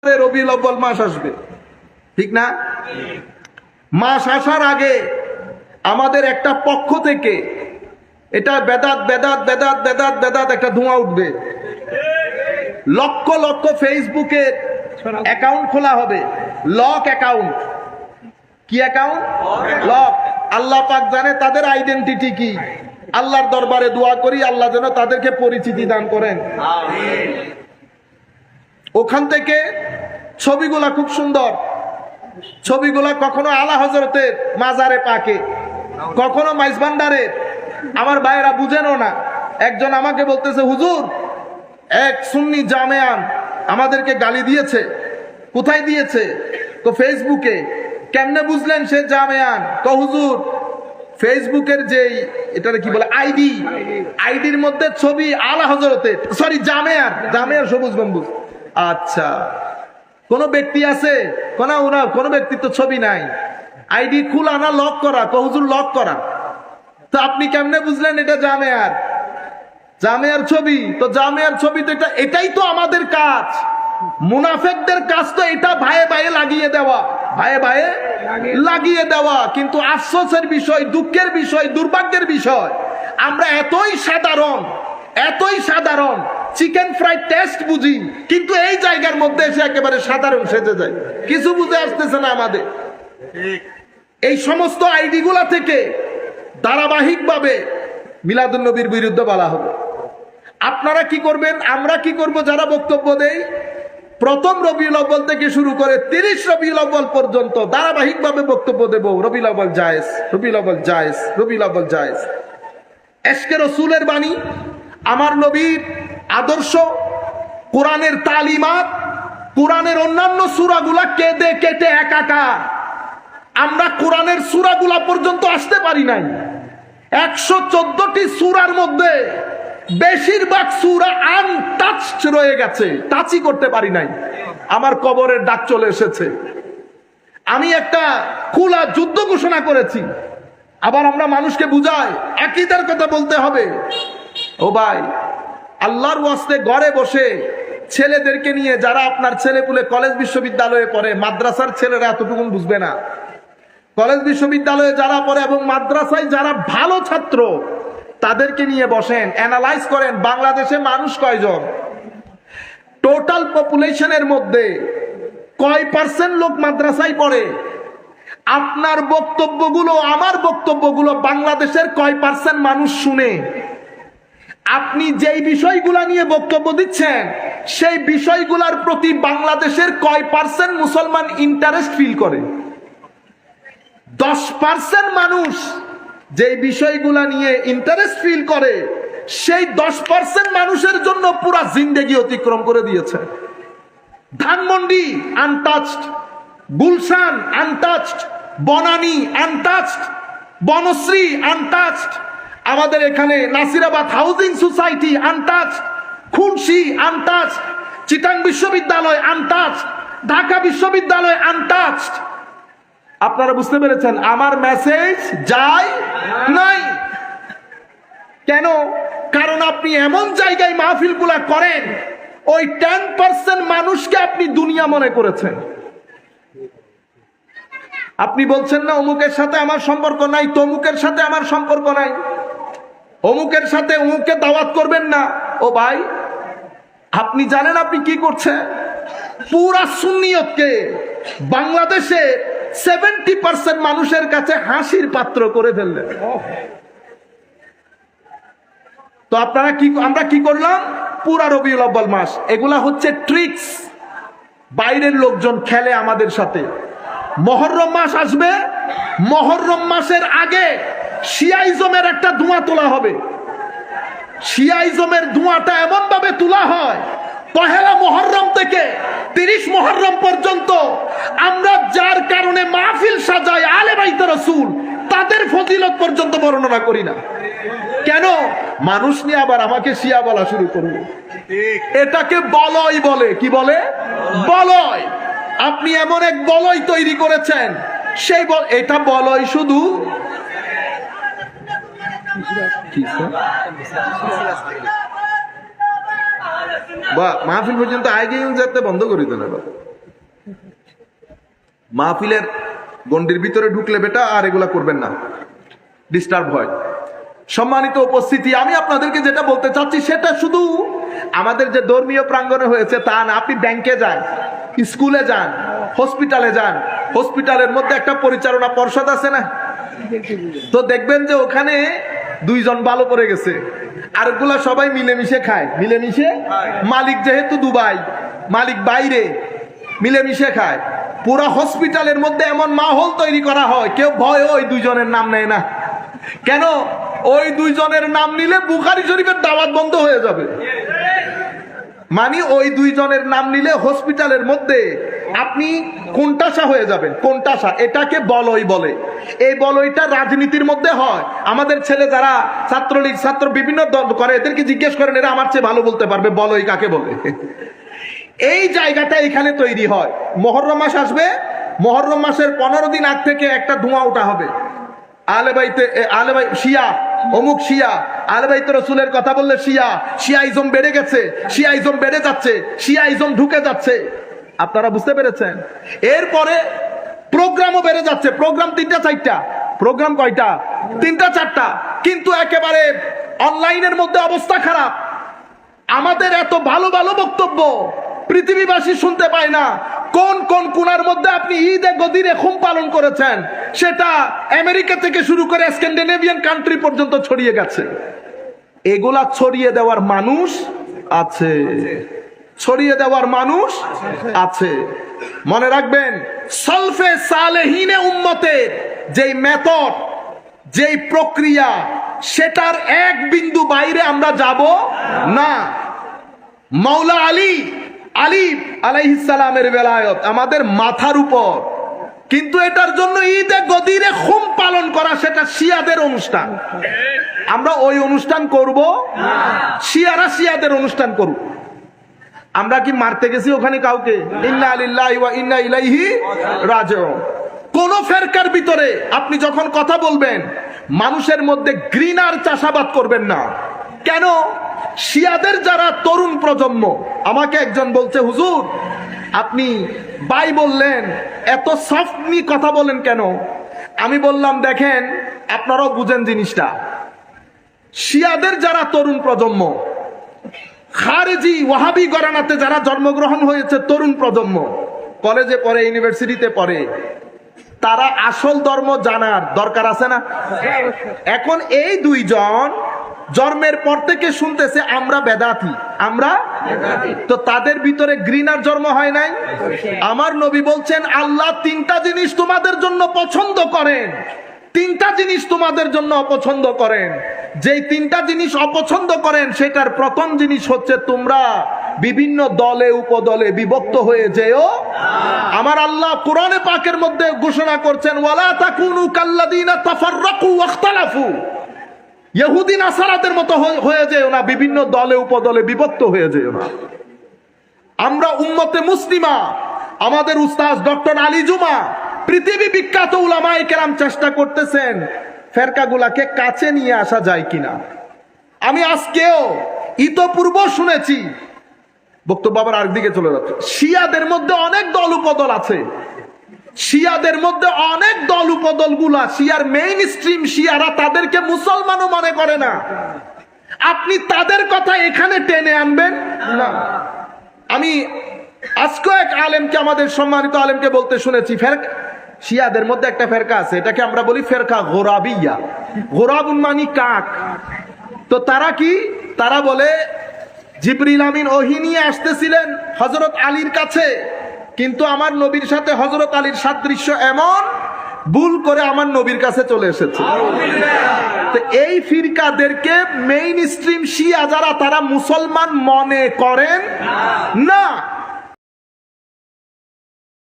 রবিউল আউয়াল মাস আসবে, ঠিক না? মাস আসার আগে আমাদের একটা পক্ষ থেকে এটা বেদাত বেদাত বেদাত বেদাত বেদাত একটা ধোঁয়া উঠবে। লক্ষ লক্ষ ফেসবুকের অ্যাকাউন্ট খোলা হবে, লক অ্যাকাউন্ট। কি অ্যাকাউন্ট? লক। আল্লাহ পাক জানে তাদের আইডেন্টিটি কি। আল্লাহর দরবারে দোয়া করি আল্লাহ যেন তাদেরকে পরিচিতি দান করেন। ওখান থেকে ছবিগুলা খুব সুন্দর, ছবিগুলা কখনো আলা হযরতের মাজারে পাকে, কখনো মাইজভান্ডারে। আমার ভাইয়েরা বুঝেনও না। একজন আমাকে বলতেছে, হুজুর এক সুন্নি জামেয়ান আমাদেরকে গালি দিয়েছে। কোথায় দিয়েছে? তো ফেসবুকে। কেমনে বুঝলেন সে জামেয়ান? তো হুজুর ফেসবুকের যে এটা কি বলে আইডির মধ্যে ছবি আলা হযরতের, সরি জামেয়ার সবুজ গম্বুজ। আচ্ছা, কোন ব্যক্তি আছে? কোন ব্যক্তির তো ছবি নাই। আইডি খোলা না লক করা? তো হুজুর লক করা। তো আপনি কেমনে বুঝলেন এটা জামেয়ার ছবি? তো জামেয়ার ছবি তো এটাই তো আমাদের কাজ। মুনাফিকদের কাজ তো এটা ভাইয়ে ভাইয়ে লাগিয়ে দেওয়া। কিন্তু আফসোসের বিষয়, দুঃখের বিষয়, দুর্ভাগ্যের বিষয়, আমরা এতই সাধারণ চিকেন ফ্রাই টেস্ট বুঝি, কিন্তু এই জায়গার মধ্যে এসে একেবারে সাধারণ সেজে যায়। কিছু বুঝে আসতেছে না আমাদের। এই সমস্ত আইডি গুলা থেকে ধারাবাহিকভাবে মিলাদুন নবীর বিরুদ্ধে বলা হবে। আপনারা কি করবেন? আমরা কি করব? যারা বক্তব্য দেই, প্রথম রবিউল আউয়াল থেকে শুরু করে 30 রবিউল আউয়াল পর্যন্ত ধারাবাহিকভাবে বক্তব্য দেব। রবিউল আউয়াল জায়েজ, রবিউল আউয়াল জায়েজ, রবিউল আউয়াল জায়েজ। এশকে রাসূলের বাণী, আমার নবীর আদর্শ, কোরআনের তালিমাত, কোরআনের অন্যান্য সূরাগুলা কেটে কেটে একাকার। আমরা কোরআনের সূরাগুলা পর্যন্ত আসতে পারি নাই। 114টি সূরার মধ্যে বেশিরভাগ সূরা আনটাচড রয়ে গেছে, টাচই করতে পারি নাই। আমার কবরের ডাক চলে এসেছে। আমি একটা খোলা যুদ্ধ ঘোষণা করেছি। আবার আমরা মানুষকে বুঝাই আকীদার কথা বলতে হবে। ও ভাই, আল্লাহর ওয়াস্তে ঘরে বসে ছেলেদেরকে নিয়ে, যারা আপনার ছেলেপুলে কলেজ বিশ্ববিদ্যালয়ে পড়ে, মাদ্রাসার ছেলেরা এতটুকু বুঝবে না। কলেজ বিশ্ববিদ্যালয়ে যারা পড়ে এবং মাদ্রাসায় যারা ভালো ছাত্র, তাদেরকে নিয়ে বসেন, অ্যানালাইজ করেন বাংলাদেশে মানুষ কয়জন, টোটাল পপুলেশনের মধ্যে কয় পার্সেন্ট লোক মাদ্রাসায় পড়ে। আপনার বক্তব্যগুলো, আমার বক্তব্যগুলো বাংলাদেশের কয় পার্সেন্ট মানুষ শুনে। আপনি যেই বিষয়গুলা নিয়ে বক্তব্য দিচ্ছেন, সেই বিষয়গুলোর প্রতি বাংলাদেশের কয় পার্সেন্ট মুসলমান ইন্টারেস্ট ফিল করে? 10% মানুষ যেই বিষয়গুলা নিয়ে ইন্টারেস্ট ফিল করে, সেই 10% মানুষের জন্য পুরা জিন্দেগি অতিক্রম করে দিয়েছে। Dhanmondi untouched, Gulshan untouched, Banani untouched, Banasree untouched, আমাদের এখানে Nasirabad housing society untouched, Khulshi untouched, Chittagong বিশ্ববিদ্যালয় আনটাচড, ঢাকা বিশ্ববিদ্যালয় আনটাচড। আপনারা বুঝতে পেরেছেন আমার মেসেজ যায় নাই কেন? কারণ আপনি এমন জায়গায় মাহফিলগুলা করেন, ওই 10% মানুষকে আপনি দুনিয়া মনে করেছেন। আপনি বলছেন না অমুকের সাথে আমার সম্পর্ক নাই, তমুকের সাথে আমার সম্পর্ক নাই, অমুকের সাথে অমুককে দাওয়াত করবেন না। ও ভাই, আপনি জানেন আপনি কি করছেন? পুরা সুন্নিয়তকে বাংলাদেশে 70% মানুষের কাছে হাসির পাত্র করে ফেললেন। তো আমরা কি করলাম? পুরা রবিউল আউয়াল মাস এগুলা হচ্ছে ট্রিক্স। বাইরের লোকজন খেলে আমাদের সাথে। মুহররম মাস আসবে, মুহররম মাসের আগে শিয়াইজমের একটা ধোঁয়া তোলা হবে। শিয়াইজমের ধোঁয়াটা এমন ভাবে তোলা হয়, পহেলা মুহররম থেকে 30 মুহররম পর্যন্ত আমরা যার কারণে মাহফিল সাজাই আলে বাইতে রাসূল, তাদের ফজিলত পর্যন্ত বর্ণনা করি না। কেন? মানুষ নিয়ে আবার আমাকে শিয়া বলা শুরু করবে। এটাকে বলয় বলে। কি বলে? বলয়। আপনি এমন এক বলয় তৈরি করেছেন, সেই এটা বলয় শুধু মাহফিল পর্যন্ত আগে যেতে বন্ধ করে দেন। মাহফিলের গন্ডির ভিতরে ঢুকলে বেটা আর এগুলা করবেন না, ডিস্টার্ব হয়। সম্মানিত উপস্থিতি, আমি আপনাদেরকে যেটা বলতে চাচ্ছি সেটা শুধু আমাদের যে ধর্মীয় প্রাঙ্গণে হয়েছে তা না। আপনি ব্যাংকে যান, স্কুলে যান, হসপিটালে যান, হসপিটালের মধ্যে একটা পরিচালনা পর্ষদ আছে না, তো দেখবেন যে ওখানে দুইজন ভালো পড়ে গেছে, আরেকগুলা সবাই মিলেমিশে খায়। মিলেমিশে, মালিক যেহেতু দুবাই, মালিক বাইরে, মিলেমিশে খায়। পুরো হসপিটালের মধ্যে এমন মাহৌল তৈরি করা হয়, কেউ ভয় ওই দুইজনের নাম নেয় না। কেন? ওই দুইজনের নাম নিলে বুখারী শরীফের দাওয়াত বন্ধ হয়ে যাবে। মানে ওই দুইজনের নাম নিলে হসপিটালের মধ্যে আপনি কোনটাসা হয়ে যাবেন। কোনটাসা, এটাকে বলয় বলে। এই বলয়টা রাজনীতির মধ্যে হয়। আমাদের ছেলে যারা ছাত্রলীগ, ছাত্র বিভিন্ন দল করে, এদেরকে জিজ্ঞেস করেন, এরা আমার চেয়ে ভালো বলতে পারবে বলয় কাকে বলে। এই জায়গাটা এখানে তৈরি হয়। মুহররম মাস আসবে, মুহররম মাসের 15 দিন আগ থেকে একটা ধোঁয়া ওঠা হবে। আহলে বাইতে, আহলে বাইত শিয়া, অমুক শিয়া, আহলে বাইতে রাসূলের কথা বললে শিয়া, শিয়াইজম বেড়ে গেছে, শিয়াইজম বেড়ে যাচ্ছে, শিয়াইজম ঢুকে যাচ্ছে। আপনারা বুঝতে পেরেছেন? এরপরে প্রোগ্রামও বেড়ে যাচ্ছে। প্রোগ্রাম 3টা 4টা, প্রোগ্রাম কয়টা? 3টা 4টা। কিন্তু একেবারে অনলাইনের মধ্যে অবস্থা খারাপ। আমাদের এত ভালো ভালো বক্তব্য পৃথিবীবাসী শুনতে পায় না। কোন কোন কোণার মধ্যে আপনি ঈদে গদিরে খুম পালন করেছেন সেটা আমেরিকা থেকে শুরু করে স্ক্যান্ডিনেভিয়ান কান্ট্রি পর্যন্ত ছড়িয়ে গেছে। এগুলা ছড়িয়ে দেওয়ার মানুষ আছে, ছড়িয়ে দেওয়ার মানুষ আছে। মনে রাখবেন, সলফে সালেহিনে উম্মতের যেই মেথড, যেই প্রক্রিয়া, সেটার এক বিন্দু বাইরে আমরা যাব না। মাওলা আলী আলাইহিস সালামের বেলায়ত আমাদের মাথার উপর, কিন্তু এটার জন্য ঈদে গদিরে খুম পালন করা সেটা শিয়াদের অনুষ্ঠান। আমরা ওই অনুষ্ঠান করব না, শিয়ারা শিয়াদের অনুষ্ঠান করব। আমরা কি মারতে গেছি ওখানে কাউকে? ইন্না লিল্লাহি ওয়া ইন্না ইলাইহি রাজিউন। কোন ফেরকার ভিতরে আপনি যখন কথা বলবেন, মানুষের মধ্যে ঘৃণার চাষাবাদ করবেন না। কেন? শিয়াদের যারা তরুণ প্রজন্ম, আমাকে একজন বলছে, হুজুর আপনি বাই বললেন, এত সফটলি কথা বলেন কেন? আমি বললাম, দেখেন আপনারাও বুঝেন জিনিসটা। শিয়াদের যারা তরুণ প্রজন্ম, খারেজি ওয়াহাবি ঘরানাতে যারা জন্মগ্রহণ হয়েছে, তরুণ প্রজন্ম, কলেজে পড়ে, ইউনিভার্সিটিতে পড়ে, তারা আসল ধর্ম জানার দরকার আছে না? এখন এই দুইজন জন্মের পর থেকে শুনতেছে আমরা বেদাতি, আমরা তো তাদের ভিতরে ঘৃণার জন্ম হয় নাই? আমার নবী বলছেন, আল্লাহ 3টা জিনিস তোমাদের জন্য পছন্দ করেন, 3টা জিনিস তোমাদের জন্য অপছন্দ করেন। যেই 3টা জিনিস অপছন্দ করেন সেটার প্রথম জিনিস হচ্ছে তোমরা বিভিন্ন দলে উপদলে বিভক্ত হয়ে যেও। আমার আল্লাহ কোরআনে পাকের মধ্যে ঘোষণা করছেন, ওয়ালা তাকুনু কাল্লাযিনা তাফাররাকু ওয়াখতালাফু। ইহুদি নাসারাদের মতো হয়ে যেও না, বিভিন্ন দলে উপদলে বিভক্ত হয়ে যেও না। আমরা উম্মতে মুসলিমা, আমাদের উস্তাদ ডক্টর আলী জুমা, পৃথিবী বিখ্যাত উলামায়ে কেরাম চেষ্টা করতেছেন ফেরকাগুলাকে কাছে নিয়ে আসা যায় কিনা। আমি আজকেও ইতপূর্ব শুনেছি, বক্তব্য আবার আরেকদিকে চলে যাচ্ছে, শিয়াদের মধ্যে অনেক দল উপদল আছে। শিয়াদের মধ্যে অনেক দল উপদল গুলা, শিয়ার মেইন স্ট্রিম শিয়ারা তাদেরকে মুসলমানও মনে করে না। আপনি তাদের কথা এখানে টেনে আনবেন না। আমি আজকে এক আলেমকে, আমাদের সম্মানিত আলেমকে বলতে শুনেছি, শিয়াদের মধ্যে একটা ফেরকা আছে, এটাকে আমরা বলি ফেরকা গোরাবিয়া। গোরাবুন মানি কাক। তো তারা কি? তারা বলে জিবরিল আমিন ওহী নিয়ে আসতেছিলেন হযরত আলীর কাছে, কিন্তু আমার নবীর সাথে হযরত আলীর সাদৃশ্য এমন, ভুল করে আমার নবীর কাছে চলে এসেছে। তো এই ফিরকাদেরকে মেইন স্ট্রিম শিয়া যারা, তারা মুসলমান মনে করেন না।